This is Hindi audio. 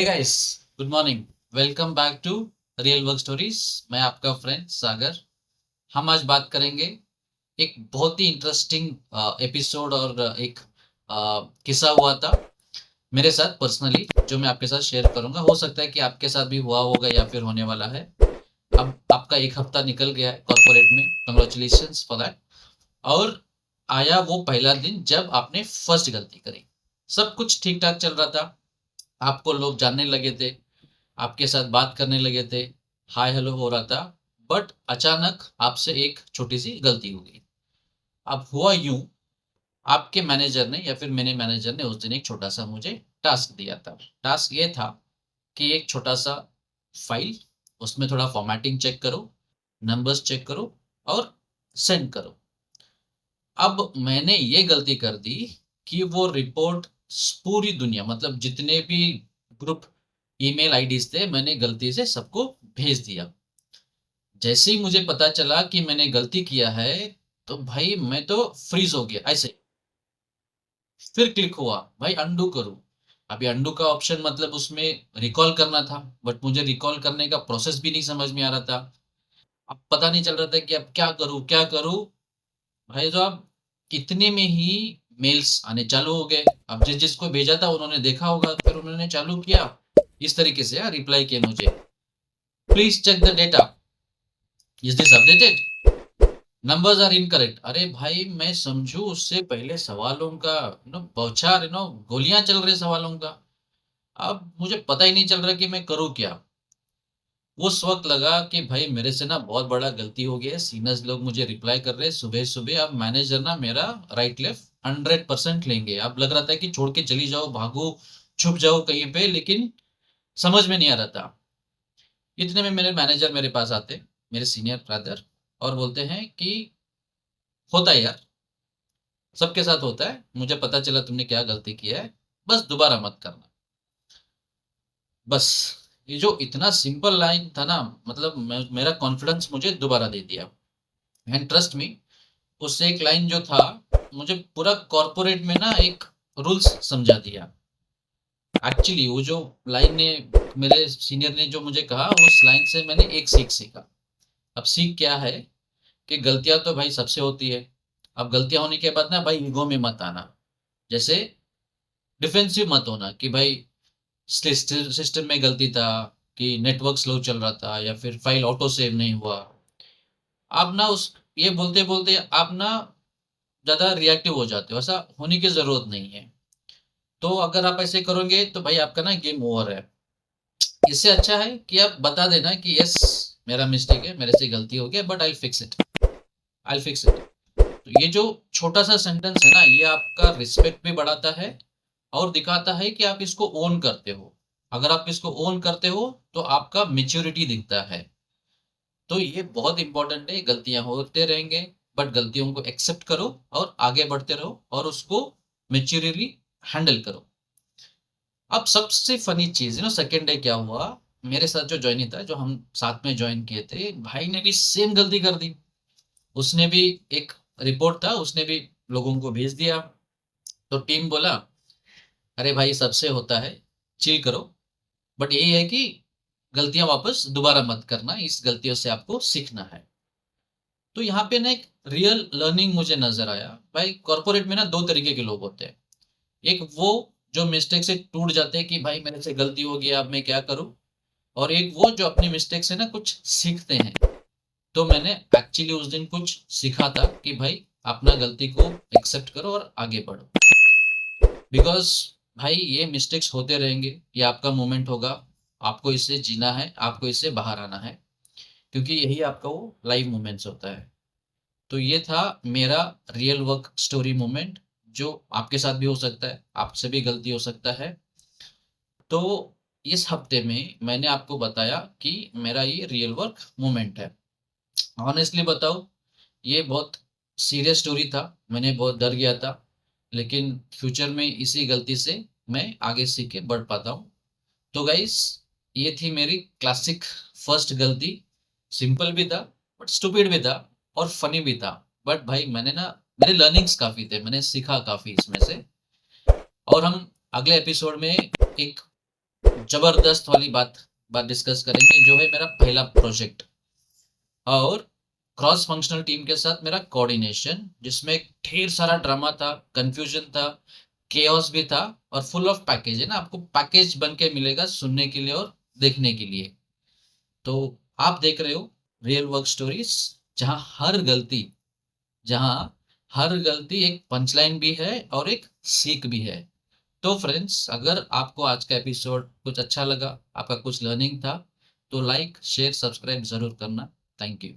Hey guys, good morning. Welcome back to real work stories. मैं आपका फ्रेंड सागर। हम आज बात करेंगे एक बहुत ही इंटरेस्टिंग एपिसोड और एक किस्सा हुआ था मेरे साथ पर्सनली, जो मैं आपके साथ शेयर करूंगा। हो सकता है कि आपके साथ भी हुआ होगा या फिर होने वाला है। अब आपका एक हफ्ता निकल गया है कॉर्पोरेट में, कंग्रेचुलेशंस फॉर दैट। और आया वो पहला दिन जब आपने फर्स्ट गलती करी। सब कुछ ठीक ठाक चल रहा था, आपको लोग जानने लगे थे, आपके साथ बात करने लगे थे, हाय हेलो हो रहा था। बट अचानक आपसे एक छोटी सी गलती हो गई। अब हुआ यूं, आपके मैनेजर ने या फिर मेरे मैनेजर ने उस दिन एक छोटा सा मुझे टास्क दिया था। टास्क ये था कि एक छोटा सा फाइल, उसमें थोड़ा फॉर्मेटिंग चेक करो, नंबर्स चेक करो और सेंड करो। अब मैंने ये गलती कर दी कि वो रिपोर्ट पूरी दुनिया, मतलब जितने भी ग्रुप ईमेल आईडीज थे, मैंने गलती से सबको भेज दिया। जैसे ही मुझे पता चला कि मैंने गलती किया है, तो भाई मैं तो फ्रीज हो गया ऐसे। फिर क्लिक हुआ भाई अंडू करूं। अभी अंडू का ऑप्शन, मतलब उसमें रिकॉल करना था, बट मुझे रिकॉल करने का प्रोसेस भी नहीं समझ में आ रहा था। अब पता नहीं चल रहा था कि अब क्या करूं क्या करूं। भाई तो अब इतने में ही मेल्स आने चालू हो गए। अब जिस जिसको भेजा था उन्होंने देखा होगा, फिर उन्होंने चालू किया इस तरीके से रिप्लाई किया मुझे, please check the data, is this updated, numbers are incorrect. अरे भाई मैं समझू उससे पहले सवालों का बौछार, गोलियां चल रही सवालों का। अब मुझे पता ही नहीं चल रहा कि मैं करूँ क्या। उस वक्त लगा कि भाई मेरे से ना बहुत बड़ा गलती हो गया है। सीनियर्स लोग मुझे रिप्लाई कर रहे हैं सुबह सुबह। अब मैनेजर ना मेरा राइट लेफ्ट 100% लेंगे। अब लग रहा था कि छोड़ के चली जाओ, भागो, छुप जाओ कहीं पे, लेकिन समझ में नहीं आ रहा था। इतने में मेरे मैनेजर मेरे पास आते, मेरे सीनियर ब्रदर, और बोलते हैं कि होता है यार, सबके साथ होता है, मुझे पता चला तुमने क्या गलती किया है, बस दोबारा मत करना। बस ये जो इतना सिंपल लाइन था ना, मतलब मेरा कॉन्फिडेंस मुझे दोबारा दे दिया। एंड ट्रस्ट मी, उससे एक लाइन जो था, मुझे पूरा कॉर्पोरेट में ना एक रूल्स समझा दिया। एक्चुअली वो जो लाइन ने, मेरे सीनियर ने जो मुझे कहा, उस लाइन से मैंने एक सीख सीखा। अब सीख क्या है कि गलतियां तो भाई सबसे होती है। अब गलतियां होने के बाद ना भाई ईगो में मत आना। जैसे डिफेंसिव मत होना कि भाई सिस्टम में गलती था, कि नेटवर्क स्लो चल रहा था, या फिर फाइल ऑटो सेव नहीं हुआ। आप ना उस ये बोलते बोलते आप ना ज्यादा रिएक्टिव हो जाते हो। ऐसा होने की जरूरत नहीं है। तो अगर आप ऐसे करोगे तो भाई आपका ना गेम ओवर है। इससे अच्छा है कि आप बता देना कि यस, मेरा मिस्टेक है, मेरे से गलती हो गया, but I fix it, I fix it. तो ये जो छोटा सा सेंटेंस है ना, ये आपका रिस्पेक्ट भी बढ़ाता है और दिखाता है कि आप इसको ओन करते हो। अगर आप इसको ओन करते हो तो आपका मेच्योरिटी दिखता है। तो ये बहुत इंपॉर्टेंट है। गलतियां होते रहेंगे, बट गलतियों को एक्सेप्ट करो और आगे बढ़ते रहो और उसको मेच्योरली हैंडल करो। अब सबसे फनी चीज सेकेंड डे क्या हुआ, मेरे साथ जो ज्वाइनिंग था, जो हम साथ में ज्वाइन किए थे, भाई ने भी सेम गलती कर दी। उसने भी एक रिपोर्ट था, उसने भी लोगों को भेज दिया। तो टीम बोला, अरे भाई सबसे होता है, चिल करो, बट यही है कि गलतियां वापस दोबारा मत करना, इस गलतियों से आपको सीखना है। तो यहाँ पे ना एक रियल लर्निंग मुझे नजर आया। भाई कॉर्पोरेट में ना दो तरीके के लोग होते हैं। एक वो जो मिस्टेक से टूट जाते हैं कि भाई मेरे से गलती हो गया, अब मैं क्या करूं। और एक वो जो अपनी मिस्टेक से ना कुछ सीखते हैं। तो मैंने एक्चुअली उस दिन कुछ सीखा था कि भाई अपना गलती को एक्सेप्ट करो और आगे बढ़ो। बिकॉज भाई ये मिस्टेक्स होते रहेंगे, ये आपका मोमेंट होगा। आपको इससे जीना है, आपको इससे बाहर आना है, क्योंकि यही आपका वो लाइव मोमेंट्स होता है। तो ये था मेरा रियल वर्क स्टोरी मोमेंट, जो आपके साथ भी हो सकता है, आपसे भी गलती हो सकता है। तो इस हफ्ते में मैंने आपको बताया कि मेरा ये रियल वर्क मोमेंट है। ऑनेस्टली बताओ, ये बहुत सीरियस स्टोरी था, मैंने बहुत डर गया था, लेकिन फ्यूचर में इसी गलती से मैं आगे सीख के बढ़ पाता हूँ। तो गाइस, ये थी मेरी क्लासिक फर्स्ट गलती। सिंपल भी था, बट स्टूपिड भी था, और फनी भी था। बट भाई मैंने ना, मेरे लर्निंग्स काफी थे, मैंने सीखा काफी इसमें से। और हम अगले एपिसोड में एक जबरदस्त वाली बात डिस्कस करेंगे, जो है मेरा पहला प्रोजेक्ट और क्रॉस फंक्शनल टीम के साथ मेरा कोऑर्डिनेशन, जिसमें ढेर सारा ड्रामा था, कंफ्यूजन था, केओस भी था और फुल ऑफ पैकेज है ना, आपको पैकेज बन के मिलेगा सुनने के लिए और देखने के लिए। तो आप देख रहे हो रियल वर्क स्टोरीज, जहां हर गलती जहां हर गलती एक पंचलाइन भी है और एक सीख भी है। तो फ्रेंड्स, अगर आपको आज का एपिसोड कुछ अच्छा लगा, आपका कुछ लर्निंग था, तो लाइक शेयर सब्सक्राइब जरूर करना। Thank you.